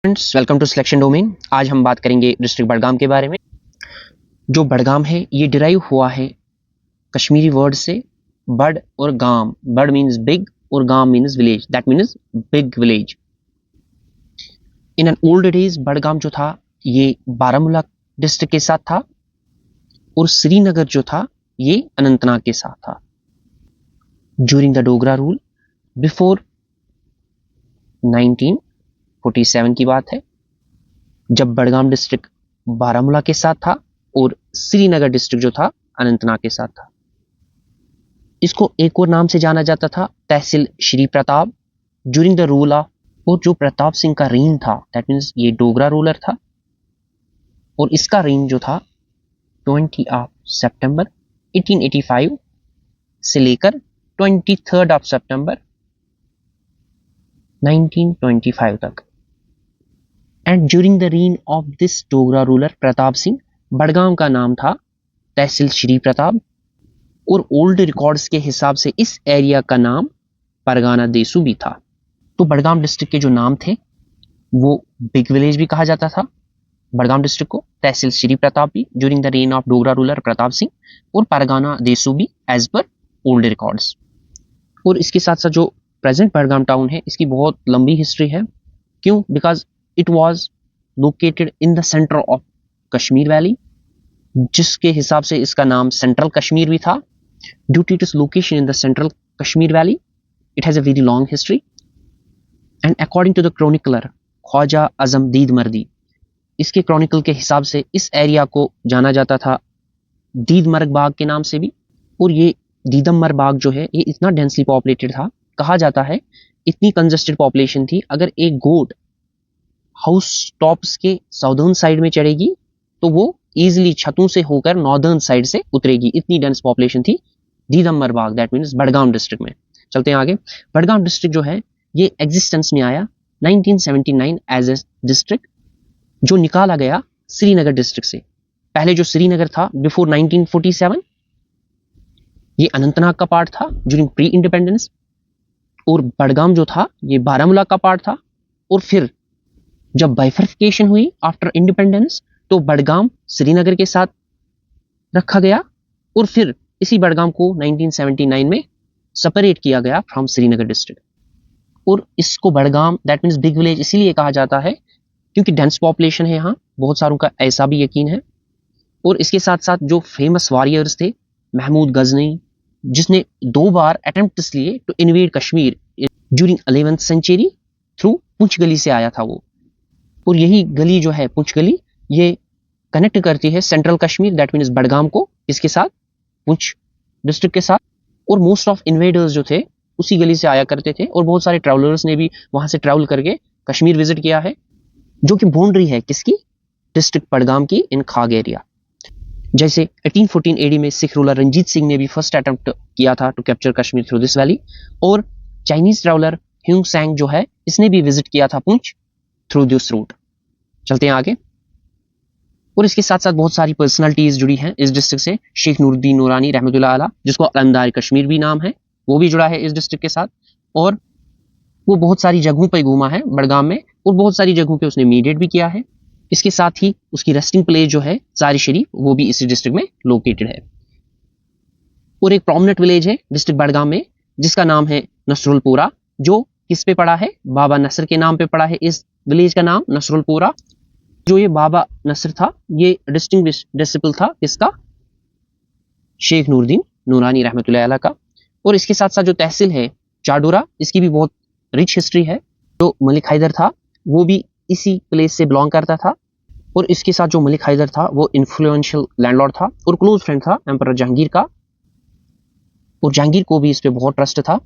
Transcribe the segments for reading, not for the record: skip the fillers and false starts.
Friends, welcome to selection domain. आज हम बात करेंगे डिस्ट्रिक्ट बडगाम के बारे में। जो बडगाम है ये डिराइव हुआ है कश्मीरी वर्ड से बड और गाम। बड मीन्स बिग और गाम means village, that means big village. In an old days Budgam जो था ये बारामूला डिस्ट्रिक्ट के साथ था और श्रीनगर जो था ये अनंतनाग के साथ था। During the Dogra rule before 1947 की बात है, जब बडगाम डिस्ट्रिक्ट बारामूला के साथ था और श्रीनगर डिस्ट्रिक्ट जो था अनंतनाग के साथ था। इसको एक और नाम से जाना जाता था, तहसील Shri Pratap. During the rule of, और जो प्रताप सिंह का रेन था दैट मीन्स ये डोगरा रूलर था और इसका रेन जो था 20 सितंबर 1885 से लेकर 23 सितंबर 1925 तक। And during the rain of this Dogra ruler Pratap Singh, Budgam का नाम था तहसील श्री प्रताप और ओल्ड रिकॉर्ड्स के हिसाब से इस एरिया का नाम परगाना देसू भी था। तो बडगाम डिस्ट्रिक्ट के जो नाम थे वो बिग विलेज भी कहा जाता था बडगाम डिस्ट्रिक्ट को, तहसील श्री प्रताप भी during the rain of Dogra ruler Pratap Singh, और परगाना देसू भी एज पर ओल्ड रिकॉर्ड्स। और इसके साथ साथ जो प्रेजेंट बडगाम टाउन है इसकी बहुत लंबी हिस्ट्री है। क्यों? Because it was located in the centre of Kashmir valley, जिसके हिसाब से इसका नाम सेंट्रल कश्मीर भी था। Due to its location in the central Kashmir valley, it has a very long history. And according to the chronicler Khwaja Azam Didamari, इसके क्रॉनिकल के हिसाब से इस एरिया को जाना जाता था दीदमर्ग बाग के नाम से भी। और ये दीदमर बाग जो है ये इतना डेंसली पॉपुलेटेड था, कहा जाता है इतनी कंजस्टेड पॉपुलेशन थी, अगर एक गोट हाउस टॉप्स के साउदर्न साइड में चढ़ेगी तो वो इजिली छतों से होकर नॉर्दर्न साइड से उतरेगी, इतनी डेंस पॉपुलेशन थी दीदमर बाग, दैट मीन्स बडगाम डिस्ट्रिक्ट में। चलते हैं आगे। बडगाम डिस्ट्रिक्ट जो है ये एग्जिस्टेंस में आया 1979 एज ए डिस्ट्रिक्ट, जो निकाला गया श्रीनगर डिस्ट्रिक्ट से। पहले जो श्रीनगर था बिफोर 1947 ये अनंतनाग का पार्ट था ड्यूरिंग प्री इंडिपेंडेंस, और बडगाम जो था ये बारामूला का पार्ट था। और फिर जब बाइफर्केशन हुई आफ्टर इंडिपेंडेंस तो बडगाम श्रीनगर के साथ रखा गया और फिर इसी बडगाम को 1979 में सेपरेट किया गया फ्रॉम श्रीनगर डिस्ट्रिक्ट। और इसको Budgam that means big village इसीलिए कहा जाता है क्योंकि डेंस पॉपुलेशन है यहाँ, बहुत सारों का ऐसा भी यकीन है। और इसके साथ साथ जो फेमस वॉरियर्स थे महमूद गजनी, जिसने 2 बार अटेम्प्ट्स लिए to invade Kashmir during 11th century through Poonch गली से आया था वो। और यही गली जो है पुंछ गली ये कनेक्ट करती है central Kashmir that means Budgam को इसके साथ, पुंछ डिस्ट्रिक्ट के साथ। और मोस्ट ऑफ इन्वेडर्स जो थे उसी गली से आया करते थे और बहुत सारे ट्रैवलर्स ने भी वहां से ट्रैवल करके कश्मीर विजिट किया है, जो कि बाउंड्री है किसकी, डिस्ट्रिक्ट बडगाम की इन खाग एरिया। जैसे 1814 एडी में सिख रूलर रंजीत सिंह ने भी फर्स्ट अटेम्प्ट किया था to capture Kashmir through this valley, और चाइनीज ट्रैवलर ह्यूंग सैंग जो है इसने भी विजिट किया था पुंछ थ्रू दिस रूट। चलते हैं आगे। और इसके साथ साथ बहुत सारी पर्सनालिटीज जुड़ी हैं इस डिस्ट्रिक्ट से। शेख नूरुद्दीन नूरानी रहमतुल्लाह अलैह, जिसको अलमदार कश्मीर भी नाम है, वो भी जुड़ा है इस डिस्ट्रिक्ट के साथ। और वो बहुत सारी जगहों पर घूमा है बडगाम में और बहुत सारी जगहों पे उसने मीडिएट भी किया है। इसके साथ ही उसकी रेस्टिंग प्लेस जो है जार शरीफ वो भी इसी डिस्ट्रिक्ट में लोकेटेड है। और एक प्रोमिनेंट विलेज है डिस्ट्रिक्ट बडगाम में जिसका नाम है नसरुलपुरा, जो किस पे पड़ा है, बाबा नसर के नाम पे पड़ा है इस विलेज का नाम नसरुलपुरा। जो ये बाबा नसर था ये डिस्टिंग्विश डिसिपल था इसका, शेख नूरुद्दीन नूरानी रहमतुल्लाह अलैह का। और इसके साथ साथ जो तहसील है चाडोरा, इसकी भी बहुत रिच हिस्ट्री है। जो मलिक हैदर था वो भी इसी प्लेस से बिलोंग करता था, और इसके साथ जो मलिक हैदर था वो इन्फ्लुएंशियल लैंडलॉर्ड था और क्लोज फ्रेंड था एम्परर जहांगीर का, और जहांगीर को भी इस पे बहुत ट्रस्ट था।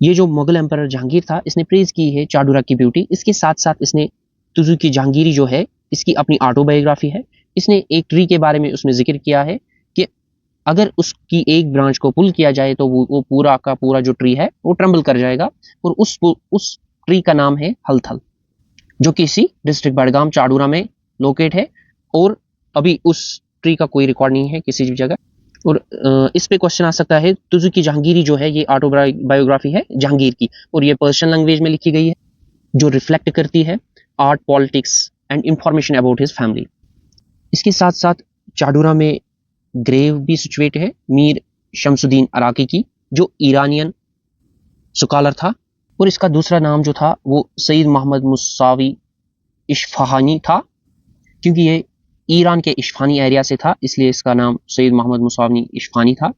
ये जो मुगल एम्परर जहांगीर था इसने प्रेज की है चाडोरा की ब्यूटी। इसके साथ साथ इसने तुजू की जहांगीरी जो है इसकी अपनी ऑटोबायोग्राफी है, इसने एक ट्री के बारे में उसमें जिक्र किया है कि अगर उसकी एक ब्रांच को पुल किया जाए तो वो पूरा का पूरा जो ट्री है वो ट्रम्बल कर जाएगा, और उस ट्री का नाम है हलथल, जो कि इसी डिस्ट्रिक्ट बडगाम चाडोरा में लोकेट है। और अभी उस ट्री का कोई रिकॉर्ड नहीं है किसी भी जगह। और इस पे क्वेश्चन आ सकता है, तुजू की जहांगीरी जो है ये ऑटोबायोग्राफी है जहांगीर की, और ये पर्शियन लैंग्वेज में लिखी गई है जो रिफ्लेक्ट करती है art, politics and information about his family. इसके साथ साथ चाडूरा में ग्रेव भी सिचुएट है मीर शमसुद्दीन अराकी की, जो ईरानियन स्कॉलर था, और इसका दूसरा नाम जो था वो सईद मोहम्मद मुसावी इस्फहानी था, क्योंकि ये ईरान के इस्फहानी एरिया से था, इसलिए इसका नाम सईद मोहम्मद मुसावी इस्फहानी था।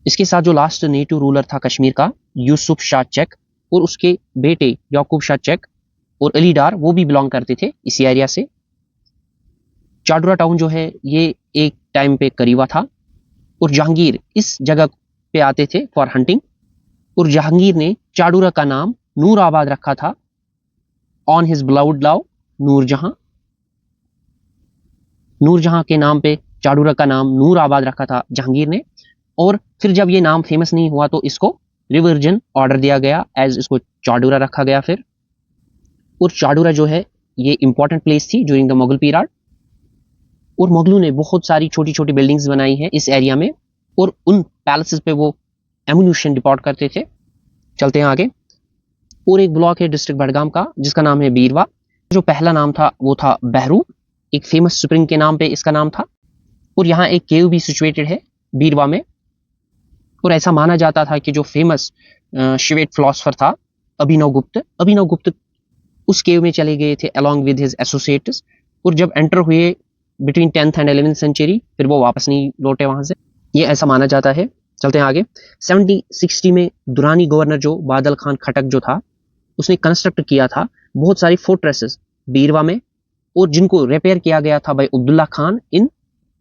इसके साथ जो लास्ट नेटिव रूलर था कश्मीर का, यूसुफ शाह चेक, और उसके बेटे याकूब शाह चेक और अली डार, वो भी बिलोंग करते थे इसी एरिया से। चाडूरा टाउन जो है ये एक टाइम पे करीबा था, और जहांगीर इस जगह पे आते थे फॉर हंटिंग, और जहांगीर ने चाडूरा का नाम नूराबाद रखा था on his beloved love Nurjahan. Nurjahan के नाम पे चाडूरा का नाम नूराबाद रखा था जहांगीर ने, और फिर जब ये नाम फेमस नहीं हुआ तो इसको रिवर्जन ऑर्डर दिया गया, एज इसको चाडूरा रखा गया फिर। और चाडूरा जो है ये इंपॉर्टेंट प्लेस थी ड्यूरिंग द मुगल पीरियड, और मुगलों ने बहुत सारी छोटी छोटी बिल्डिंग्स बनाई हैं इस एरिया में, और उन पैलेसेस पे वो एम्यूनिशन डिपोर्ट करते थे। चलते हैं आगे। और एक ब्लॉक है डिस्ट्रिक्ट बडगाम का जिसका नाम है बीरवा। जो पहला नाम था वो था बहरू, एक फेमस स्प्रिंग के नाम पे इसका नाम था, और यहाँ एक केव भी सिचुएटेड है बीरवा में। और ऐसा माना जाता था कि जो फेमस शिवेट फिलोसफर था अभिनव गुप्त उस केव में चले गए थे अलॉन्ग विद हिज एसोसिएट्स, और जब एंटर हुए between 10th and 11th century, फिर वो वापस नहीं लौटे वहां से, ये ऐसा माना जाता है। चलते हैं आगे। 1760 में दुरानी गवर्नर जो बादल खान खटक जो था, उसने कंस्ट्रक्ट किया था बहुत सारी फोर्ट्रेसेस बीरवा में, और जिनको रिपेयर किया गया था भाई अब्दुल्ला खान इन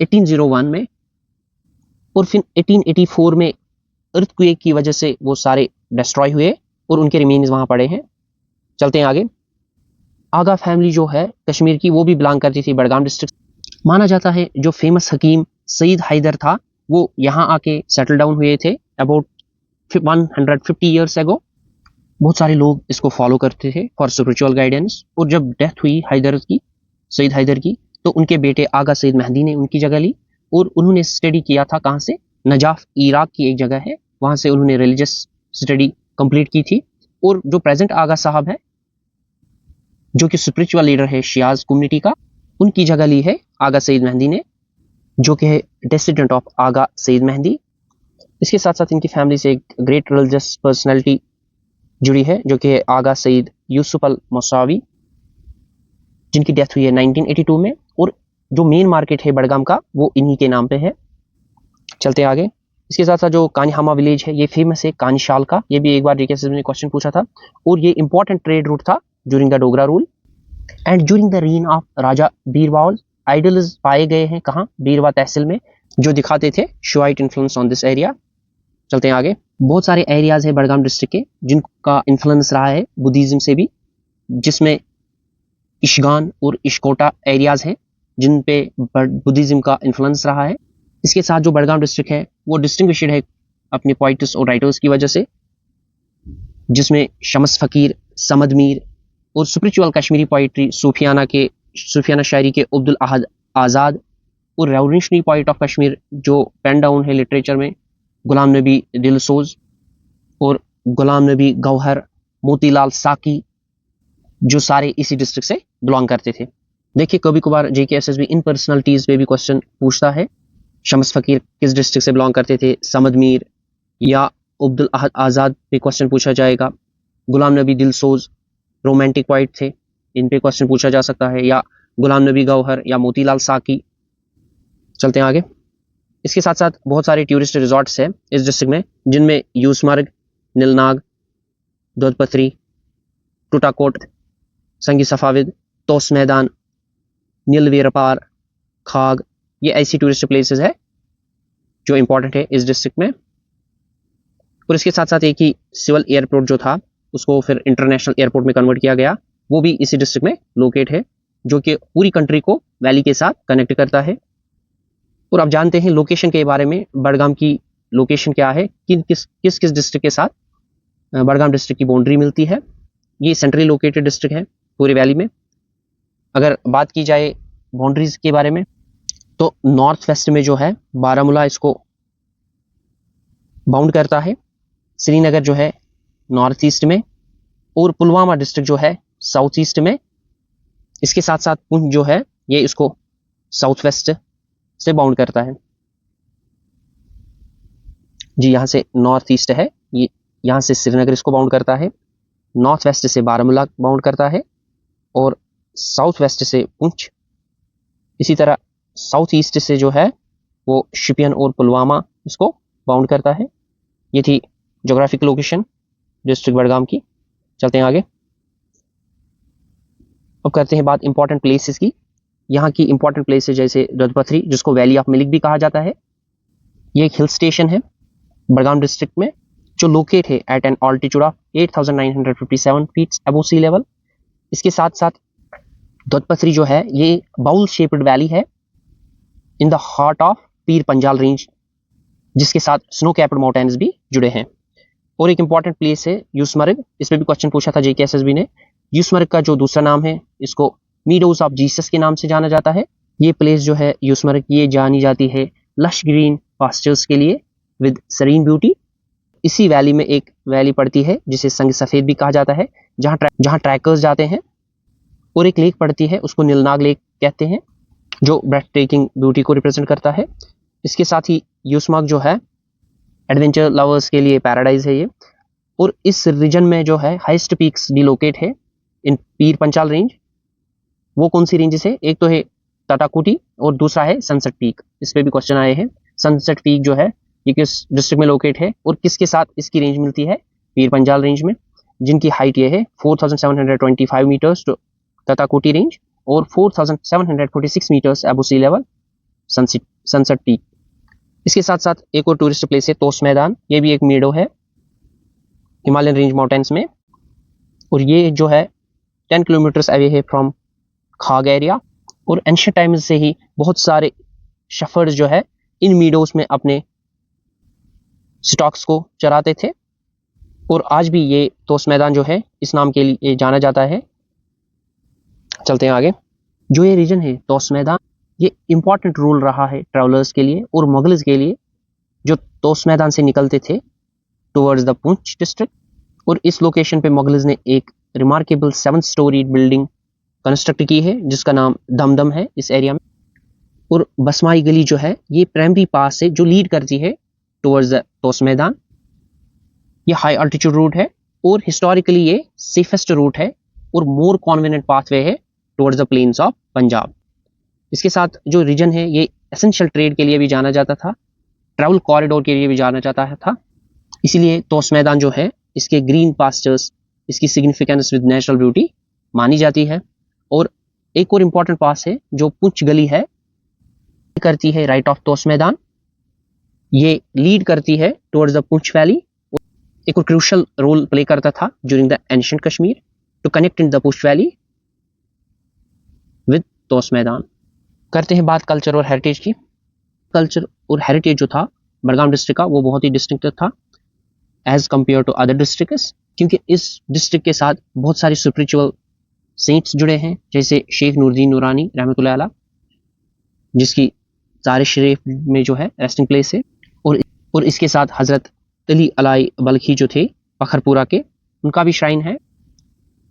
1801 में, और फिर 1884 में अर्थक्वेक की वजह से वो सारे डिस्ट्रॉय हुए और उनके रिमेन्स वहां पड़े हैं। चलते हैं आगे। आगा फैमिली जो है कश्मीर की, वो भी बिलोंग करती थी बडगाम डिस्ट्रिक्ट। माना जाता है जो फेमस हकीम सईद हैदर था वो यहाँ आके सेटल डाउन हुए थे अबाउट 150 ईयर्स एगो। बहुत सारे लोग इसको फॉलो करते थे फॉर स्पिरिचुअल गाइडेंस, और जब डेथ हुई हैदर की, सईद हैदर की, तो उनके बेटे आगा सईद मेहदी ने उनकी जगह ली, और उन्होंने स्टडी किया था कहाँ से, नजाफ इराक की एक जगह है, वहां से उन्होंने रिलीजियस स्टडी कंप्लीट की थी। और जो प्रेजेंट आगा साहब है जो कि स्पिरिचुअल लीडर है शियाज कम्युनिटी का, उनकी जगह ली है आगा सईद मेहदी ने, जो कि है डेस्टिडेंट ऑफ आगा सईद मेहदी। इसके साथ साथ इनकी फैमिली से एक ग्रेट रिलीजियस पर्सनैलिटी जुड़ी है जो कि आगा सईद यूसुफ अल मौसावी, जिनकी डेथ हुई है 1982 में, और जो मेन मार्केट है बडगाम का वो इन्हीं के नाम पे है। चलते आगे। इसके साथ साथ जो कानीहामा विलेज है ये फेमस है कानी शाल का, ये भी एक बार जीके ने क्वेश्चन पूछा था, और ये इंपॉर्टेंट ट्रेड रूट था during the Dogra rule. And during the reign of Raja Birbal idols पाए गए हैं कहाँ, बीरवा तहसील में, जो दिखाते थे शिवाइट इन्फ्लुएंस ऑन दिस एरिया। चलते हैं आगे। बहुत सारे एरियाज है बडगाम डिस्ट्रिक्ट के जिनका इन्फ्लुएंस रहा है बुद्धिज्म से भी, जिसमें इशगान और इशकोटा एरियाज हैं जिन पे बुद्धिज्म का इन्फ्लुएंस रहा है। इसके साथ जो बडगाम डिस्ट्रिक्ट है वो डिस्टिंग्विश्ड है अपने पोइट्स और राइटर्स की वजह से, जिसमें शम्स फकीर, समद मीर, और स्पिरिचुअल कश्मीरी पोइट्री सूफियाना शायरी के अब्दुल अहद आज़ाद, और रेवोल्यूशनरी पोइट ऑफ कश्मीर जो पेन डाउन है लिटरेचर में, गुलाम नबी दिलसोज और गुलाम नबी गौहर, मोतीलाल साकी, जो सारे इसी डिस्ट्रिक्ट से बिलोंग करते थे। देखिए कभी कभार जेकेएसएसबी इन पर्सनालिटीज पे भी क्वेश्चन पूछता है। शम्स फकीर किस डिस्ट्रिक्ट से बिलोंग करते थे, समद मीर या अब्दुल अहद आज़ाद पे क्वेश्चन पूछा जाएगा, गुलाम नबी दिलसोज रोमांटिक पोइट थे, इन पे क्वेश्चन पूछा जा सकता है, या गुलाम नबी गौहर या मोतीलाल साकी। चलते हैं आगे। इसके साथ साथ बहुत सारे टूरिस्ट रिजॉर्ट्स हैं इस डिस्ट्रिक्ट में, जिनमें यूसमर्ग, नीलनाग, दोदपथरी, टूटाकोट, संगी सफाविद, तोस मैदान, नीलवीरपार, खाग, ये ऐसी टूरिस्ट प्लेसेस है जो इंपॉर्टेंट है इस डिस्ट्रिक्ट में। और इसके साथ साथ एक ही सिविल एयरपोर्ट जो था उसको फिर इंटरनेशनल एयरपोर्ट में कन्वर्ट किया गया, वो भी इसी डिस्ट्रिक्ट में लोकेट है, जो कि पूरी कंट्री को वैली के साथ कनेक्ट करता है। और आप जानते हैं लोकेशन के बारे में, बडगाम की लोकेशन क्या है, किस किस डिस्ट्रिक्ट के साथ बडगाम डिस्ट्रिक्ट की बाउंड्री मिलती है। ये सेंट्रली लोकेटेड डिस्ट्रिक्ट है पूरी वैली में। अगर बात की जाए बाउंड्रीज के बारे में, तो नॉर्थ वेस्ट में जो है बारामूला इसको बाउंड करता है, श्रीनगर जो है नॉर्थ ईस्ट में, और पुलवामा डिस्ट्रिक्ट जो है साउथ ईस्ट में, इसके साथ साथ पुंछ जो है ये इसको साउथ वेस्ट से बाउंड करता है जी, यहाँ से नॉर्थ ईस्ट है, ये यहाँ से श्रीनगर इसको बाउंड करता है, नॉर्थ वेस्ट से बारामूला बाउंड करता है और साउथ वेस्ट से पुंछ, इसी तरह साउथ ईस्ट से जो है वो शिपियन और पुलवामा इसको बाउंड करता है। ये थी ज्योग्राफिक लोकेशन डिस्ट्रिक्ट बडगाम की। चलते हैं आगे। अब करते हैं बात इंपॉर्टेंट प्लेसेस की। यहाँ की इंपॉर्टेंट प्लेसेस जैसे दत्तपथरी, जिसको वैली ऑफ मिल्क भी कहा जाता है, ये एक हिल स्टेशन है बडगाम डिस्ट्रिक्ट में जो लोकेट है at an altitude of 8,957 feet above sea level. इसके साथ साथ दत्तपथरी जो है ये बाउल शेप्ड वैली है in the heart of Pir Panjal range, जिसके साथ स्नो कैप्ड माउंटेन्स भी जुड़े हैं। और एक इंपॉर्टेंट प्लेस है यूसमर्ग, इस पर भी क्वेश्चन पूछा था जेकेएसएसबी ने। यूसमर्ग का जो दूसरा नाम है इसको मीडोज ऑफ जीसस के नाम से जाना जाता है। ये प्लेस जो है यूसमर्ग, ये जानी जाती है लश ग्रीन पास्चर्स के लिए विद सरीन ब्यूटी। इसी वैली में एक वैली पड़ती है जिसे संग सफेद भी कहा जाता है, जहाँ ट्रैकर्स जाते हैं, और एक लेक पड़ती है उसको नीलनाग लेक कहते हैं जो ब्रेथ टेकिंग ब्यूटी को रिप्रेजेंट करता है। इसके साथ ही यूसमर्ग जो है एडवेंचर लवर्स के लिए पैराडाइज है ये। और इस रीजन में जो है हाईएस्ट पीक्स भी लोकेट है इन पीर पंचाल रेंज। वो कौन सी रेंजेस है? एक तो है टाटाकुटी और दूसरा है सनसेट पीक। इस पे भी क्वेश्चन आए हैं। सनसेट पीक जो है ये किस डिस्ट्रिक्ट में लोकेट है और किसके साथ इसकी रेंज मिलती है? पीर पंजाल रेंज में, जिनकी हाइट ये है 4,725 मीटर्स टू टाटाकुटी रेंज और 4,746 metres above sea level sunset peak. इसके साथ साथ एक और टूरिस्ट प्लेस है तोस मैदान, ये भी एक मेडो है हिमालयन रेंज माउंटेन्स में, और ये जो है 10 किलोमीटर्स अवे है फ्रॉम खाग एरिया। और एंशिएंट टाइम्स से ही बहुत सारे शेफर्ड्स जो है इन मीडोज में अपने स्टॉक्स को चराते थे, और आज भी ये तोस मैदान जो है इस नाम के लिए जाना जाता है। चलते हैं आगे। जो ये रीजन है तोस मैदान, ये इंपॉर्टेंट रोल रहा है ट्रैवलर्स के लिए और मुगल्स के लिए जो तोस मैदान से निकलते थे टुवर्ड्स द पुंछ डिस्ट्रिक्ट। और इस लोकेशन पे मुगल्स ने एक रिमार्केबल 7 स्टोरी बिल्डिंग कंस्ट्रक्ट की है जिसका नाम दमदम है इस एरिया में। और बसमाई गली जो है ये प्राइमरी पास है जो लीड करती है टुवर्ड्स द तोस मैदान। ये हाई अल्टीट्यूड रूट है और हिस्टोरिकली ये सेफेस्ट रूट है और मोर कॉन्वेनिएंट पाथवे है towards the plains of Punjab. इसके साथ जो रीजन है ये एसेंशियल ट्रेड के लिए भी जाना जाता था, ट्रैवल कॉरिडोर के लिए भी जाना जाता था। इसीलिए तोस मैदान जो है इसके ग्रीन पास्चर्स, इसकी सिग्निफिकेंस विद नेचुरल ब्यूटी मानी जाती है। और एक और इम्पॉर्टेंट पास है जो पुंछ गली है, करती है राइट ऑफ तोस मैदान, ये लीड करती है टुवर्ड्स द पुंछ वैली। एक और क्रूशियल रोल प्ले करता था during the ancient Kashmir to connect in the Poonch valley with Tosa Maidan. करते हैं बात कल्चर और हेरिटेज की। कल्चर और हेरिटेज जो था बडगाम डिस्ट्रिक्ट का वो बहुत ही डिस्टिंक्टिव था as compare to other districts, क्योंकि इस डिस्ट्रिक्ट के साथ बहुत सारे स्पिरिचुअल सेंट्स जुड़े हैं, जैसे शेख नूरुद्दीन नूरानी रहमतुल्लाह अलैह, जिसकी जार शरीफ में जो है रेस्टिंग प्लेस है। और इसके साथ हजरत अली अलाई बल्खी जो थे पखरपुरा के, उनका भी श्राइन है।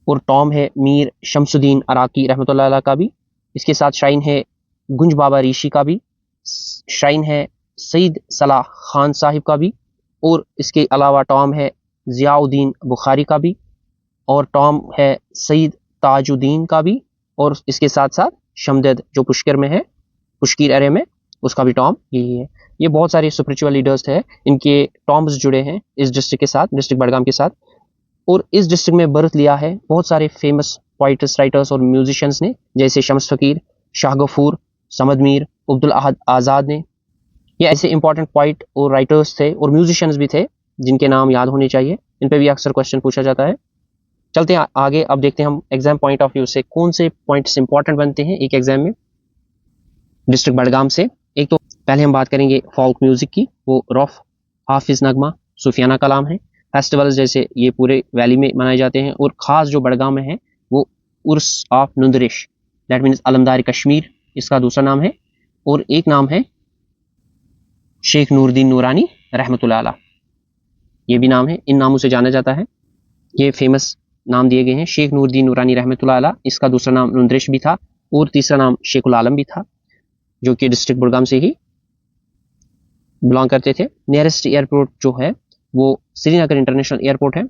और टॉम है मीर शमसुद्दीन अराकी रहमतुल्लाह अलैह का भी। इसके साथ श्राइन है गुंज बाबा ऋषि का भी, श्राइन है सईद सलाह खान साहिब का भी। और इसके अलावा टॉम है जियाउद्दीन बुखारी का भी, और टॉम है सईद ताजुद्दीन का भी। और इसके साथ साथ शमदद जो पुष्कर में है, पुष्कीर एरिया में, उसका भी टॉम यही है। ये बहुत सारे स्पिरिचुअल लीडर्स थे, इनके टॉम्स जुड़े हैं इस डिस्ट्रिक्ट के साथ, डिस्ट्रिक्ट बडगाम के साथ। और इस डिस्ट्रिक्ट में बर्थ लिया है बहुत सारे फेमस पोइट्स, राइटर्स और म्यूजिशियंस ने, जैसे शम्स फकीर, शाह गफूर, समद मीर, अब्दुल अहद आज़ाद ने। ये ऐसे इंपॉर्टेंट पोइट और राइटर्स थे और म्यूजिशियंस भी थे जिनके नाम याद होने चाहिए। इन पे भी अक्सर क्वेश्चन पूछा जाता है। चलते हैं आगे। अब देखते हैं हम एग्जाम पॉइंट ऑफ व्यू से कौन से पॉइंट्स इंपॉर्टेंट बनते हैं एक एग्जाम में डिस्ट्रिक्ट बडगाम से। एक तो पहले हम बात करेंगे फोल्क म्यूजिक की, वो रौफ, हाफिज नगमा, सूफियाना कलाम है। फेस्टिवल्स जैसे ये पूरे वैली में मनाए जाते हैं, और ख़ास जो बडगाम में है वो उर्स ऑफ नुंदरिश, दैट मीन्स अलमदार कश्मीर, इसका दूसरा नाम है। और एक नाम है शेख नूरुद्दीन नूरानी रहमतुल्लाह अलैह, ये भी नाम है, इन नामों से जाना जाता है। ये फेमस नाम दिए गए हैं। शेख नूरुद्दीन नूरानी रहमतुल्लाह अलैह, इसका दूसरा नाम नुंद्रिश भी था और तीसरा नाम शेखुल आलम भी था, जो कि डिस्ट्रिक्ट बुड़गाम से ही बिलोंग करते थे। नियरेस्ट एयरपोर्ट जो है वो श्रीनगर इंटरनेशनल एयरपोर्ट है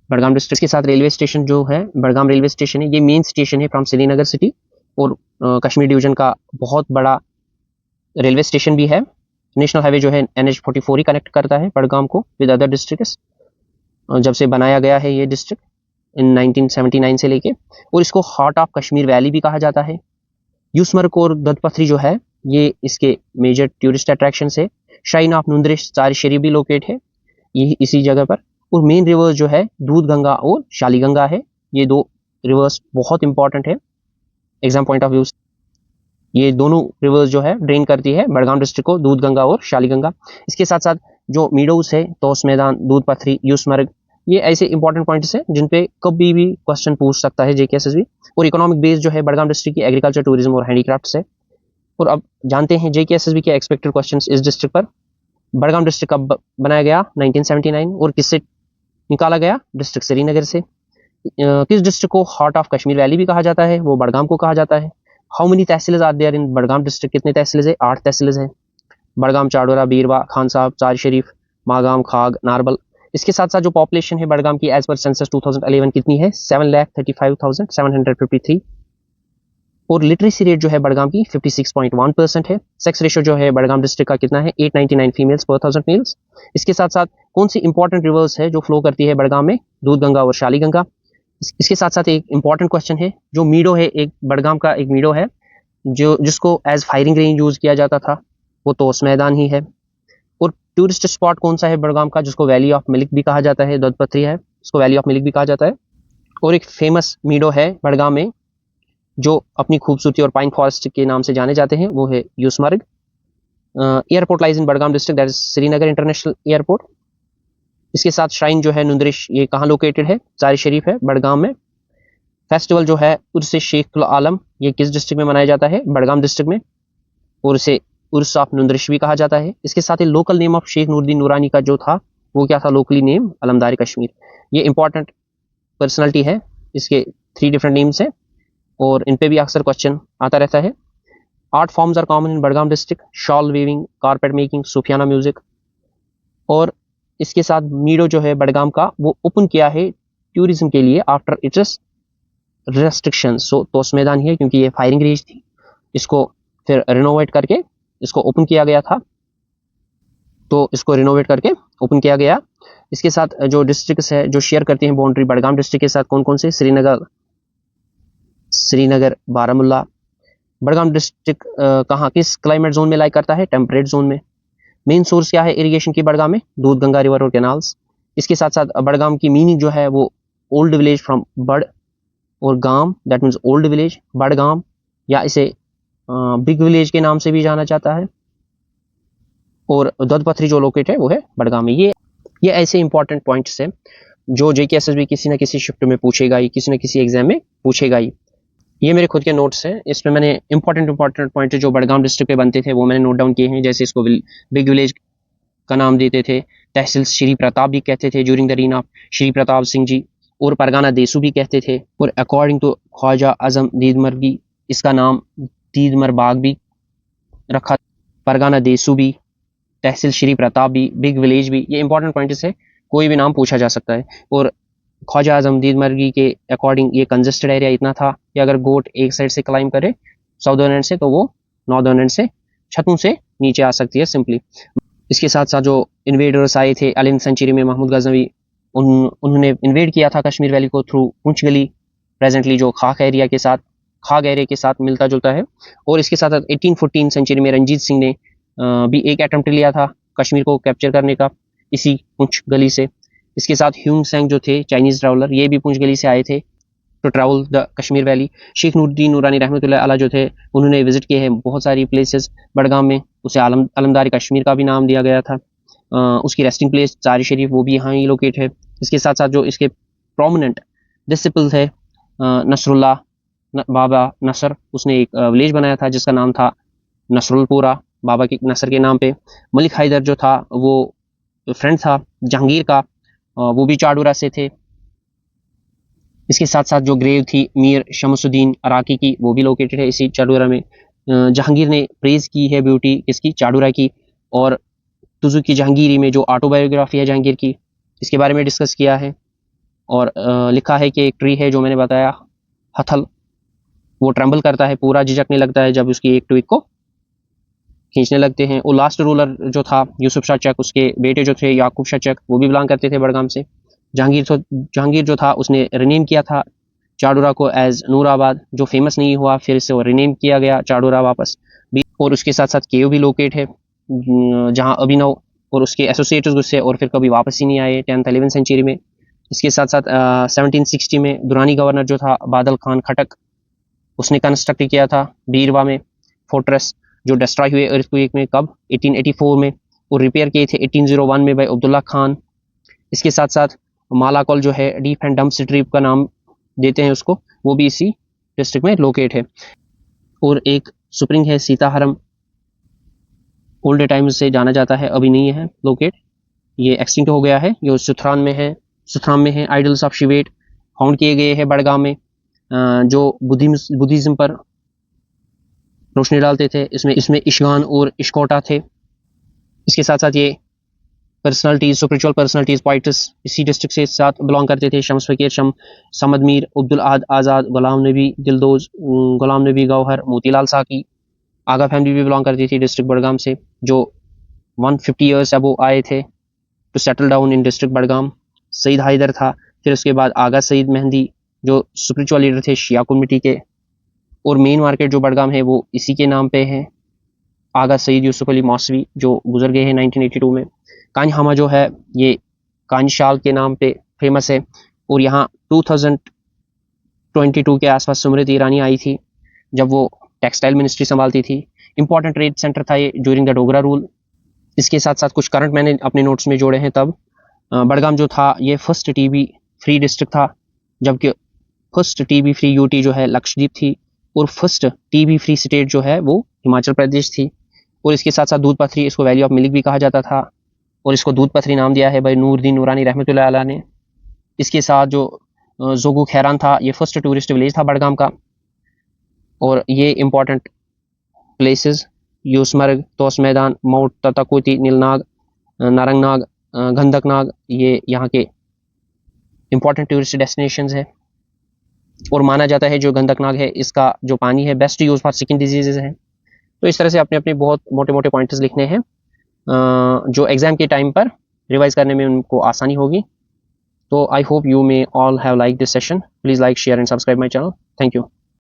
बड़गाम डिस्ट्रिक्ट के साथ। रेलवे स्टेशन जो है बड़गाम रेलवे स्टेशन है, ये मेन स्टेशन है फ्रॉम श्रीनगर सिटी और कश्मीर डिवीजन का बहुत बड़ा रेलवे स्टेशन भी है। नेशनल हाईवे जो है NH44 ही कनेक्ट करता है बड़गाम को विद अदर डिस्ट्रिक्ट्स जब से बनाया गया है ये डिस्ट्रिक्ट इन 1979 से लेके। और इसको हार्ट ऑफ कश्मीर वैली भी कहा जाता है। यूसमर्ग और ददपथरी जो है ये इसके मेजर टूरिस्ट अट्रैक्शन है। शाइन ऑफ नुंद्रिश चार शरीफ भी लोकेट है ये इसी जगह पर। और मेन रिवर्स जो है दूध गंगा और शाली गंगा है। ये दो रिवर्स बहुत इंपॉर्टेंट है एग्जाम पॉइंट ऑफ व्यू। ये दोनों रिवर्स जो है ड्रेन करती है बड़गाम डिस्ट्रिक्ट को, दूध गंगा और शाली गंगा। इसके साथ साथ जो मीडोज है, तोस मैदान, दूध पथरी, यूसमर्ग, ये ऐसे इंपॉर्टेंट पॉइंट्स हैं जिन पे कभी भी क्वेश्चन पूछ सकता है JKSSB। और इकोनॉमिक बेस जो है बड़गाम डिस्ट्रिक्ट की एग्रीकल्चर, टूरिज्म और हैंडीक्राफ्ट है। और अब जानते हैं JKSSB के एक्सपेक्टेड क्वेश्चंस इस डिस्ट्रिक्ट पर। बड़गाम डिस्ट्रिक्ट कब बनाया गया? 1979। और किससे निकाला गया? डिस्ट्रिक्ट श्रीनगर से। किस डिस्ट्रिक्ट को हार्ट ऑफ कश्मीर वैली भी कहा जाता है? वो बड़गाम को कहा जाता है। How many tehsils are there in Budgam district? कितने तहसील्स है? 8 तहसील्स हैं। बड़गाम, चाडोरा, बीरवा, खान साहब, चार शरीफ, मागाम, खाग, नारबल। इसके साथ साथ जो पॉपुलेशन है बड़गाम की एज पर सेंसस 2011 कितनी है? 7,35,753। और लिटरेसी रेट जो है बड़गाम की 56.1% है। सेक्स रेशो जो है बड़गाम डिस्ट्रिक्ट का कितना है? 899 फीमेल्स पर 1000 मेल्स। इसके साथ साथ कौन सी इंपॉर्टेंट रिवर्स है जो फ्लो करती है बड़गाम में? दूध गंगा और शाली गंगा। इसके साथ साथ एक इंपॉर्टेंट क्वेश्चन है, जो मीडो है, एक बड़गाम का एक मीडो है जो जिसको एज फायरिंग रेंज यूज किया जाता था, वो तोस मैदान ही है। और टूरिस्ट स्पॉट कौन सा है बड़गाम का जिसको वैली ऑफ मिल्क भी कहा जाता है? ददपथरी है, उसको वैली ऑफ मिल्क भी कहा जाता है। और एक फेमस मीडो है बड़गाम में जो अपनी खूबसूरती और पाइन फॉरेस्ट के नाम से जाने जाते हैं, वो है Yusmarg. Airport lies in Budgam district, that is Srinagar international airport. इसके साथ श्राइन जो है नुंद्रिश, ये कहाँ लोकेटेड है? चार शरीफ है बड़गाम में। फेस्टिवल जो है उर्स शेखुल आलम, ये किस डिस्ट्रिक्ट में मनाया जाता है? बड़गाम डिस्ट्रिक्ट में। और इसे उर्स ऑफ नुंद्रिश भी कहा जाता है। इसके साथ ही local name of Sheikh Nooruddin Noorani का जो था वो क्या था? Locally name Alamdari Kashmir. ये इंपॉर्टेंट पर्सनैलिटी है, इसके 3 डिफरेंट नेम्स हैं और इन पे भी अक्सर क्वेश्चन आता रहता है। Art forms are common in Budgam district, shawl weaving, carpet making, Sufiana music. और इसके साथ मीडो जो है बड़गाम का वो ओपन किया है टूरिज्म के लिए आफ्टर इट्स रेस्ट्रिक्शन। सो तोस मैदान ही है क्योंकि ये फायरिंग रेंज थी, इसको फिर रिनोवेट करके इसको ओपन किया गया था, तो इसको रिनोवेट करके ओपन किया गया। इसके साथ जो डिस्ट्रिक्ट्स है जो शेयर करती हैं बाउंड्री बड़गाम डिस्ट्रिक्ट के साथ, कौन कौन से? श्रीनगर, बारामुल्ला। बड़गाम डिस्ट्रिक्ट कहाँ, किस क्लाइमेट जोन में लाइक करता है? टेम्परेट जोन में। मेन सोर्स क्या है इरिगेशन की बड़गाम में? दूध गंगा रिवर और कैनाल्स। इसके साथ साथ बड़गाम की मीनिंग जो है वो ओल्ड विलेज फ्रॉम बड़ और गांव, that means old village, Budgam, या इसे बिग विलेज के नाम से भी जाना जाता है। और ददपथरी जो लोकेट है वो है बड़गाम में। ये ऐसे इंपॉर्टेंट पॉइंट्स हैं जो JKSSB किसी ना किसी शिफ्ट में पूछेगा ही, किसी ना किसी एग्जाम में पूछेगा ही। ये मेरे खुद के नोट्स हैं, इसमें मैंने इंपॉर्टेंट पॉइंट जो बड़गाम डिस्ट्रिक्ट पे बनते थे वो मैंने नोट डाउन किए हैं। जैसे इसको बिग विलेज का नाम देते थे, तहसील श्री प्रताप भी कहते थे during the reign of Shri Pratap Singh ji, और परगाना देसू भी कहते थे। और अकॉर्डिंग टू ख्वाजा आजम दीदमर्गी इसका नाम दीदमर बाग भी रखा। परगाना देसू भी, तहसील श्री प्रताप भी, बिग विलेज भी, ये इंपॉर्टेंट पॉइंट्स है, कोई भी नाम पूछा जा सकता है। और ख्वाजा आजम दीदमर्गी के अकॉर्डिंग ये कंजेस्टेड एरिया इतना था कि अगर गोट एक साइड से क्लाइम करे साउदर्न एंड से, तो वो नॉर्दर्न एंड से छतों से नीचे आ सकती है सिंपली। इसके साथ साथ जो इन्वेडर्स आए थे 11th सेंचुरी में, महमूद गजनवी, उन्होंने इन्वेड किया था कश्मीर वैली को थ्रू पुंछ गली, प्रेजेंटली जो खाग एरिया के साथ मिलता जुलता है। और इसके साथ 1814 सेंचुरी में रंजीत सिंह ने भी एक अटेम्प्ट लिया था कश्मीर को कैप्चर करने का इसी पुंछ गली से। इसके साथ ह्यूंग सेंग जो थे चाइनीज ट्रैवलर, ये भी पुंछ गली से आए थे to travel the Kashmir valley. Sheikh Nooruddin Noorani रहमतुल्लाह अलैह जो थे उन्होंने विजिट किए हैं बहुत सारी प्लेसेस बड़गाम में, उसे अलमदारी कश्मीर का भी नाम दिया गया था। उसकी रेस्टिंग प्लेस चार शरीफ वो भी यहाँ ही लोकेट है। इसके साथ साथ जो इसके प्रोमिनेंट डिसिपल थे नसरुल्लाह बाबा नसर, उसने एक विलेज बनाया था जिसका नाम था नसरुलपुरा, बाबा के नसर के नाम पे। मलिक हैदर जो था वो फ्रेंड था जहांगीर का, वो भी चाडूरा से थे। इसके साथ साथ जो ग्रेव थी मीर शमसुद्दीन अराकी की, वो भी लोकेटेड है इसी चाडोरा में। जहांगीर ने प्रेज की है ब्यूटी किसकी, चाडोरा की। और तुजु की जहांगीरी में जो ऑटोबायोग्राफी है जहांगीर की, इसके बारे में डिस्कस किया है। और लिखा है कि एक ट्री है जो मैंने बताया हथल, वो ट्रम्बल करता है, पूरा झिझकने लगता है जब उसकी एक ट्विक को खींचने लगते हैं। और लास्ट रूलर जो था यूसुफ शाह चक, उसके बेटे जो थे याकूब शाह चक, वो भी बिलोंग करते थे बड़गाम से। जहांगीर जो था उसने रिनेम किया था चाडोरा को एज नूराबाद, जो फेमस नहीं हुआ, फिर इसे वो रिनेम किया गया चाडोरा वापस भी। और उसके साथ साथ केव भी लोकेट है जहाँ अभिनव और उसके एसोसिएट्स घुसे और फिर कभी वापस ही नहीं आए 10th 11th सेंचुरी में। इसके साथ साथ 1760 में दुरानी गवर्नर जो था बादल खान खटक, उसने कंस्ट्रक्ट किया था बीरवा में फोर्ट्रेस, जो डिस्ट्रॉय हुए अर्थक्वेक में कब 1884 में, और रिपेयर किए थे 1801 में बाय अब्दुल्ला खान। इसके साथ साथ मालाकोल जो है डीप एंड डम्प स्ट्रीप का नाम देते हैं उसको, वो भी इसी डिस्ट्रिक्ट में लोकेट है। और एक स्प्रिंग है सीताहरम, ओल्ड टाइम से जाना जाता है, अभी नहीं है लोकेट, ये एक्सटिंक्ट हो गया है। जो सुथरान में है आइडल्स ऑफ शिवेट फाउंड किए गए हैं बड़गाम में, जो बुद्धिज्म पर रोशनी डालते थे। इसमें इश्गान और इश्कोटा थे। इसके साथ साथ ये पर्सनालिटीज, स्पिरिचुअल पर्सनालिटीज, पोइट्स इसी डिस्ट्रिक्ट से साथ बिलोंग करते थे। शम्स फकीर, समद मीर, अब्दुल अहद आज़ाद, गुलाम नबी दिलदोज, गुलाम नबी गौहर, मोतीलाल साकी। आगा फैमिली भी बिलोंग करती थी डिस्ट्रिक्ट बड़गाम से, जो 150 ईयर्स अबो आए थे to settle down in district Budgam. Syed Haider था, फिर उसके बाद आगा सईद मेहंदी, जो स्पिरिचुअल लीडर थे शिया कम्युनिटी के। और मेन मार्केट जो बड़गाम है वो इसी के नाम पे है, आगा सईद यूसुफ अली मौसवी, जो गुजर गए हैं 1982 में। कांज हमा जो है ये कांज शाल के नाम पे फेमस है। और यहाँ 2022 के आसपास सुमृति ईरानी आई थी, जब वो टेक्सटाइल मिनिस्ट्री संभालती थी। इंपॉर्टेंट ट्रेड सेंटर था ये ड्यूरिंग द डोगरा रूल। इसके साथ साथ कुछ करंट मैंने अपने नोट्स में जोड़े हैं। तब बड़गाम जो था ये फर्स्ट टीबी फ्री डिस्ट्रिक्ट था, जबकि फर्स्ट टीबी फ्री यूटी जो है लक्षद्वीप थी, और फर्स्ट टीबी फ्री स्टेट जो है वो हिमाचल प्रदेश थी। और इसके साथ साथ दूध पथरी, इसको वैली ऑफ मिल्क भी कहा जाता था, और इसको दूध पथरी नाम दिया है भाई नूरुद्दीन नूरानी रहमतुल्लाह अलैह ने। इसके साथ जो जोगू खैरान था, ये फर्स्ट टूरिस्ट विलेज था बड़गाम का। और ये इंपॉर्टेंट प्लेसेस यूसमर्ग, तोस मैदान, माउंट तताकुती, नीलनाग, नारंगनाग, गंधकनाग, ये यहाँ के इंपॉर्टेंट टूरिस्ट डेस्टिनेशंस है। और माना जाता है जो गंधकनाग है इसका जो पानी है best use for skin diseases है। तो इस तरह से अपने अपने बहुत मोटे मोटे पॉइंट्स लिखने हैं, जो एग्जाम के टाइम पर रिवाइज करने में उनको आसानी होगी। तो I hope you may all have like this session. Please like, share and subscribe my channel. Thank you.